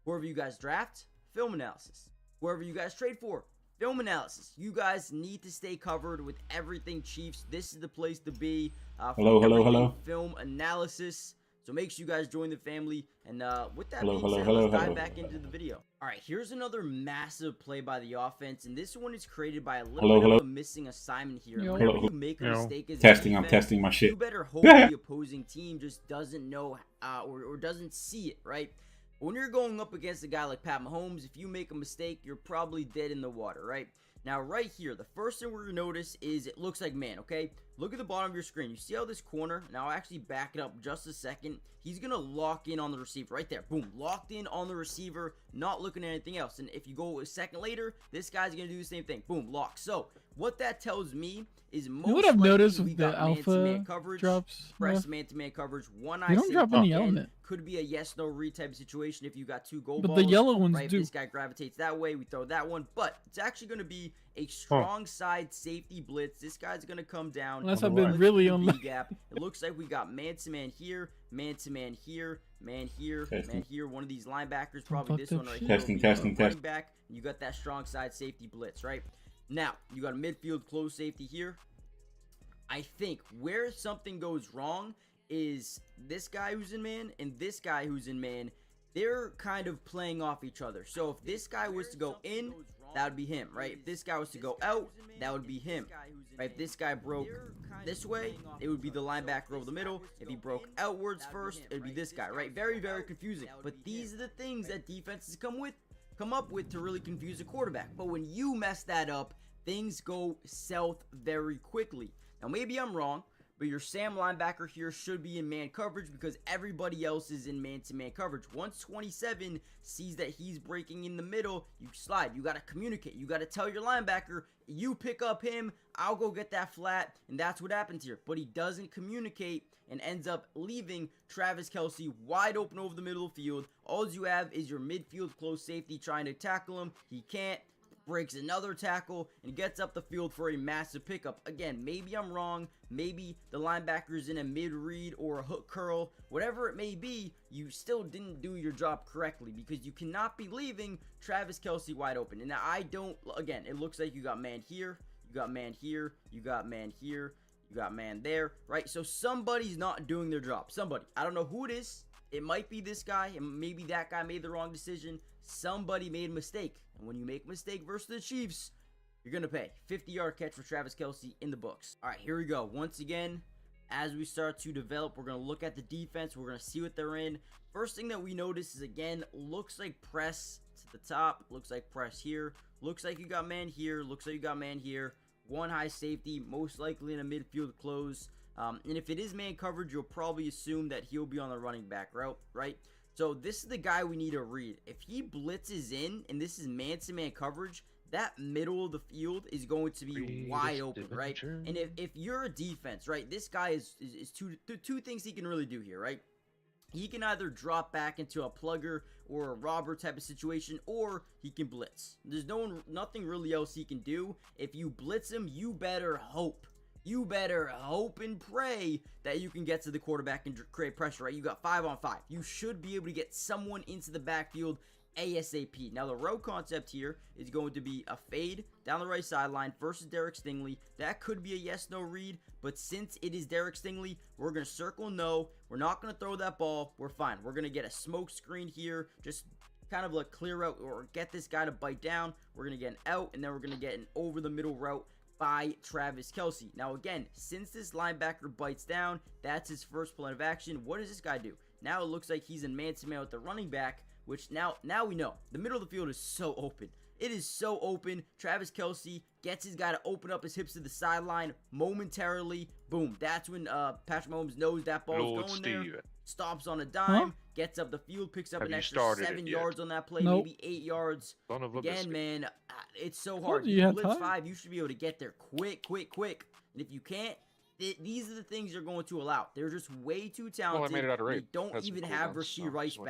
Whoever you guys draft, film analysis. Whoever you guys trade for, film analysis. You guys need to stay covered with everything Chiefs. This is the place to be for everything film analysis. So make sure you guys join the family. And with that being said, let's dive back into the video. All right, here's another massive play by the offense. And this one is created by a little bit of a missing assignment here. Whenever you make a mistake as a defense, I'm testing my shit. You better hope the opposing team just doesn't know or doesn't see it, right? When you're going up against a guy like Pat Mahomes, if you make a mistake, you're probably dead in the water, right? Now, right here, the first thing we're going to notice is it looks like man, okay? Look at the bottom of your screen. You see how this corner, now I'll actually back it up just a second. He's going to lock in on the receiver right there. Boom, locked in on the receiver, not looking at anything else. And if you go a second later, this guy's going to do the same thing. Boom, lock. So, what that tells me is most what I've noticed with the alpha coverage, drops, press man-to-man coverage, one eye. They don't drop any element. Could be a yes/no read type of situation if you got two goal but balls. The yellow ones right? do. If this guy gravitates that way, we throw that one. But it's actually going to be a strong side safety blitz. This guy's going to come down. Unless I've been really on the gap. It looks like we got man-to-man here, man-to-man here, man here, man here. One of these linebackers, probably this one right here. Testing. Back. You got that strong side safety blitz, right? Now, you got a midfield close safety here. I think where something goes wrong is this guy who's in man and this guy who's in man. They're kind of playing off each other. So if this guy was to go in, that would be him, right? If this guy was to go out, that would be him, right? If this guy broke this way, it would be the linebacker over the middle. If he broke outwards first, it would be this guy, right? Very, very confusing. But these are the things that defenses come up with to really confuse a quarterback. But when you mess that up, things go south very quickly. Now, maybe I'm wrong, but your Sam linebacker here should be in man coverage because everybody else is in man-to-man coverage. Once 27 sees that he's breaking in the middle, you slide. You got to communicate. You got to tell your linebacker, you pick up him, I'll go get that flat, and that's what happens here. But he doesn't communicate and ends up leaving Travis Kelce wide open over the middle of the field. All you have is your midfield close safety trying to tackle him. He can't. Breaks another tackle and gets up the field for a massive pickup. Again, maybe I'm wrong. Maybe the linebacker's in a mid-read or a hook curl. Whatever it may be, you still didn't do your job correctly because you cannot be leaving Travis Kelce wide open. And now I don't, again, it looks like you got man here, you got man here, you got man here, you got man there, right? So somebody's not doing their job. Somebody. I don't know who it is. It might be this guy, and maybe that guy made the wrong decision. Somebody made a mistake. And when you make a mistake versus the Chiefs, you're going to pay. 50-yard catch for Travis Kelce in the books. All right, here we go. Once again, as we start to develop, we're going to look at the defense. We're going to see what they're in. First thing that we notice is, again, looks like press to the top. Looks like press here. Looks like you got man here. Looks like you got man here. One high safety, most likely in a midfield close. And if it is man coverage, you'll probably assume that he'll be on the running back route, right? So this is the guy we need to read. If he blitzes in, and this is man-to-man coverage, that middle of the field is going to be wide open, right? And if you're a defense, right, this guy is two things he can really do here, right? He can either drop back into a plugger or a robber type of situation, or he can blitz. There's nothing really else he can do. If you blitz him, you better hope. You better hope and pray that you can get to the quarterback and create pressure, right? You got 5-on-5. You should be able to get someone into the backfield ASAP. Now, the route concept here is going to be a fade down the right sideline versus Derek Stingley. That could be a yes-no read, but since it is Derek Stingley, we're going to circle no. We're not going to throw that ball. We're fine. We're going to get a smoke screen here, just kind of like clear out or get this guy to bite down. We're going to get an out, and then we're going to get an over-the-middle route by Travis Kelce. Now, again, since this linebacker bites down, that's his first plan of action. What does this guy do? Now it looks like he's in man-to-man with the running back, which now we know. The middle of the field is so open. It is so open. Travis Kelce gets his guy to open up his hips to the sideline momentarily. Boom. That's when Patrick Mahomes knows that ball's going there. Stops on a dime, gets up the field, picks up an extra 7 yards on that play, maybe 8 yards. Again, man, it's so hard. You blitz 5, you should be able to get there quick. And if you can't, these are the things you're going to allow. They're just way too talented. They don't even have Rasheed Rice back.